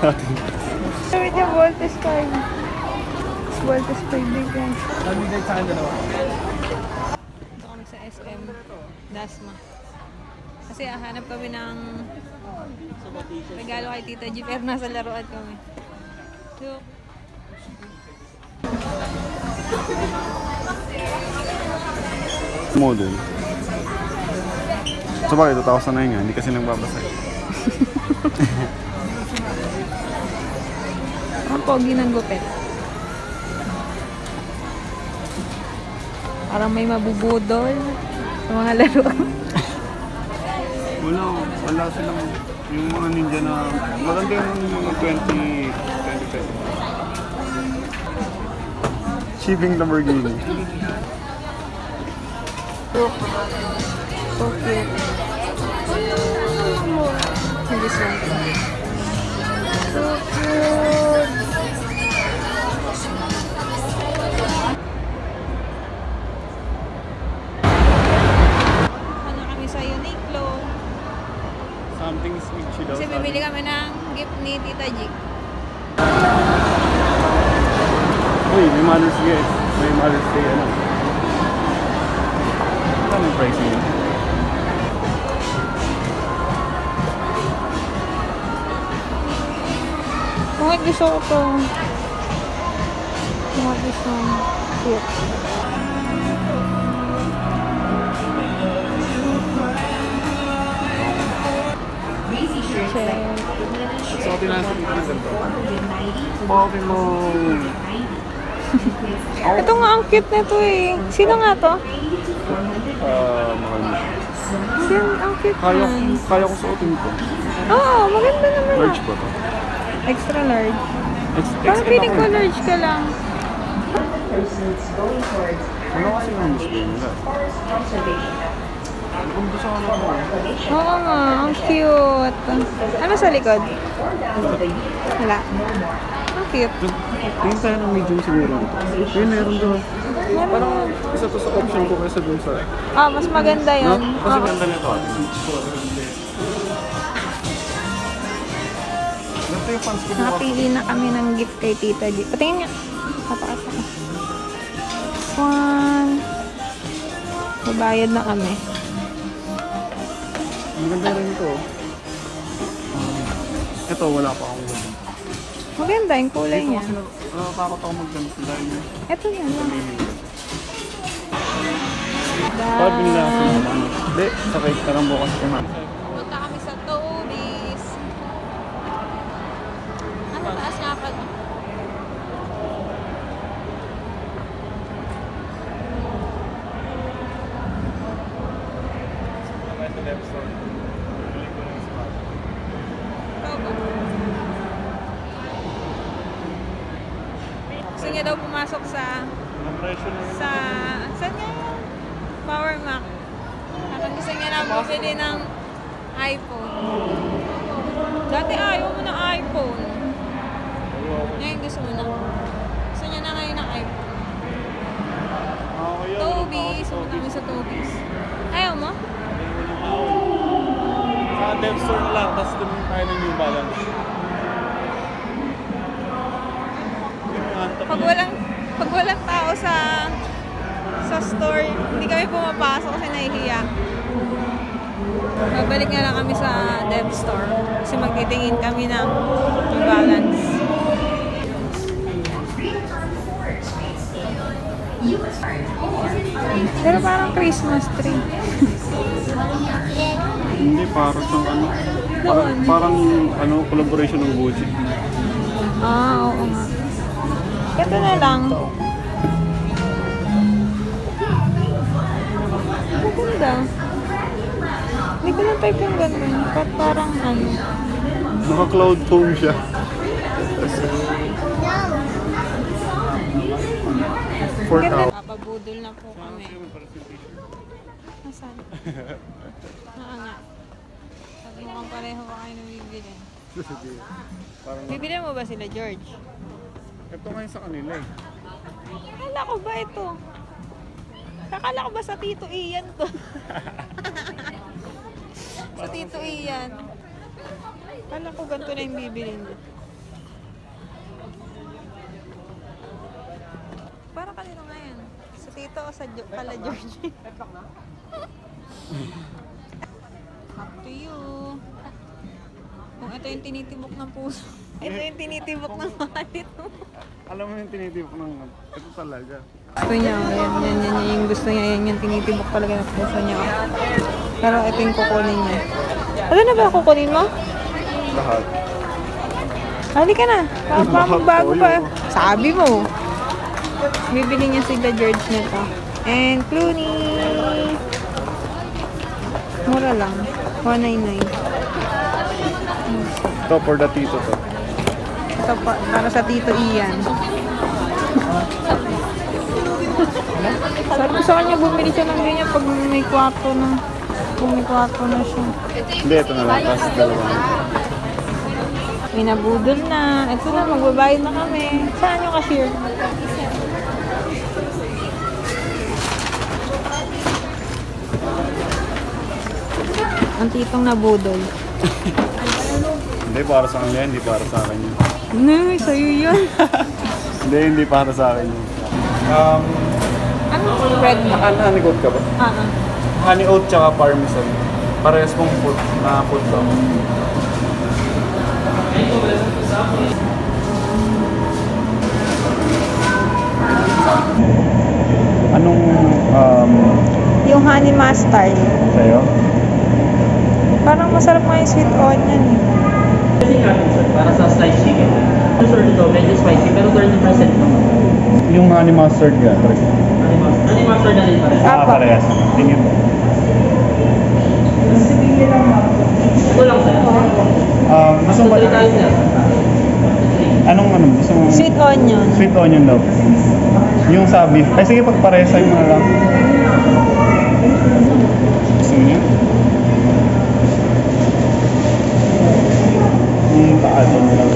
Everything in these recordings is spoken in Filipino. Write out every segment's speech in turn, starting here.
Gawin niya voltage 5. Voltage 5 din guys. Nabigay sa akin dalawa. Ito kami sa SM Dasma. Kasi hanap kami ng regalo kay Tita G, pero nasa laruan kami. So, model. So bakit 2,009 nga? Hindi kasi nagbabasa. ang pogi ng gupit. Parang may mabubudol sa mga laruan. Wala silang yung mga ninja na maganda yung mga 20 pesos. Shipping Lamborghini. So cute. This one. So cute. Ano kami sa Uniqlo? Something sweet daw. Kasi bibili kami ng gift ni Tita G. Uy, may Mother's Day guys. May Mother's Day ano. Ano yung pricing yun? Bakit gusto ko to? Bakit gusto ko? Cute. Check. So, tinasok ko na ganito. Pokemon! Ito nga ang cute nito eh. Sino nga to? Marami. Ang cute man. Kaya ko suotin ko. Oo, maganda naman. Large ba to? Extra large. Parang feeling ko large ka lang. Ano kasi yung display nila? Kung gusto ko na mo. Oo nga, ang cute. Ano sa likod? Wala. Ang cute. Tingin tayo ng medium siguro nito. Yun, meron doon. Parang isa to sa option ko kaysa doon sa... Mas maganda yan. No? Kasi ganda nito. Ganito yung fans ko. Nakapili na kami ng gift kay Tita G. Patingin nga. Papakas ako. One. Babayad na kami. Ang ganda rin ito. Ito, wala pa akong ganda. Maganda yung kulay niya. Nakakatawa ako mag-ganito dahil Ito yan lang. pag nila sa mga hindi, sakay ka lang bukas ka man. Punta kami sa Toby's. Ano taas nga pa? Gusto niya daw pumasok sa saan nga yun? Power Mac. At gusto niya na bumili ng iPhone. Dati ayaw mo ng iPhone. Ngayon gusto mo na. Gusto niya na ngayon ng iPhone. Toby's. Pumunta kami sa Toby's. Ayaw mo? Sa dev store na lang, tapos tumingin tayo ng New Balance. Pag walang tao sa store, hindi kami pumapasok kasi nahihiya. Babalik nga lang kami sa dev store kasi magtitingin kami ng New Balance. Pero parang Christmas tree. Hindi, parang siyang ano. Parang ano, collaboration ng Gucci. Oo nga. Ito na lang. Maganda. Hindi ko na type yung ganun. Parang ano. Naka-cloud phone siya. Ganda. Papabudol na po kami. Nasaan? Nga. Sabi mo kang pareho ka kayo na bibili. Bibili mo ba sila, George? Ito ngayon sa kanila eh. Akala ko ba ito? Akala ko ba sa Tito Ian to? Sa Tito Ian. Akala ko ganito na yung bibili niya. dito o sa kala George? Up to you. Kung ito yung tinitibok ng puso. Ito yung tinitibok ng wallet mo. Alam mo yung tinitibok ng... Ito talaga. Gusto niya, yan yung gusto niya, yan yung tinitibok talaga ng puso niya. Pero ito yung kukunin niya. Ano na ba kukunin mo? Lahat. Halika na. Bago pa. Sabi mo. Bibili niya sila George nito. And Clooney. Mura lang. 199. Ito for the tito to. Ito para sa Tito Ian. Sabi ko sa kanya, bumili siya ng ganyan pag may kwarto na. Kung may kwarto na siya. Hindi, ito na lang. Tapos dalawa. May nabudol na. Ito na, magbabayad na kami. Saan yung cashier? Ang titong nabudol. Hindi, para sa kanya, hindi para sa akin yun. No, sa'yo yun. Hindi para sa akin yun. Ano? Bread mo? Honey oat ka ba? Honey oat tsaka parmesan. Parehas pong food na food lang. Anong Yung honey mustard. sa'yo? Parang masarap nga yung sweet onion eh. Para sa sliced chicken. Yung sort ito, medyo spicy, pero 30% lang. Yung honey mustard ka. Honey mustard na rin pa rin. Parehas naman. Tingin mo. Ito lang sir. Gusto mo ba? Tuloy tayo sir. Anong gusto mo? Sweet onion. Sweet onion daw. Yung sa beef. Ay sige, pagparesay mo na lang. Gusto mo niya? Yung taas mo lang.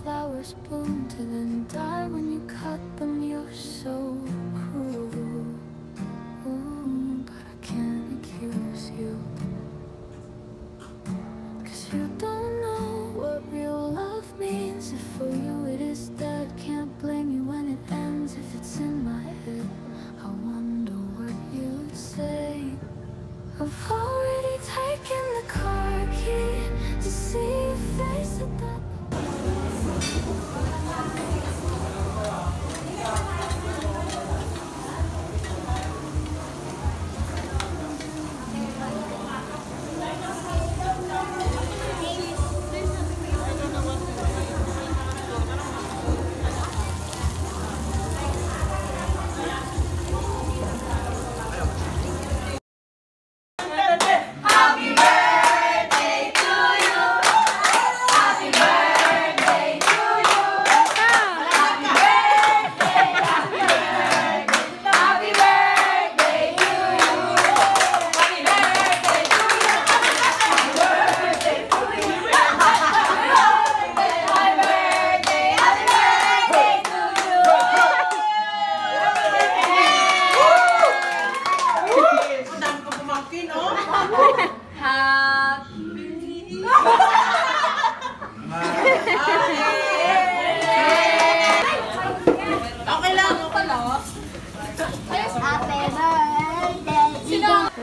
flowers bloom to then die when you cut them. You're so cruel. Ooh, but I can't accuse you, 'cause you don't know what real love means. If for you it is dead, can't blame you when it ends. If it's in my head, I wonder what you'd say. I've already taken the car key to see your face at that.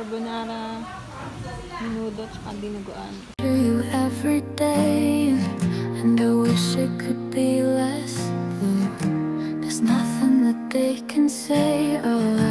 carbonara, menudo, tsaka dinuguan. You every day, and I wish it could be less blue. There's nothing that they can say. Oh,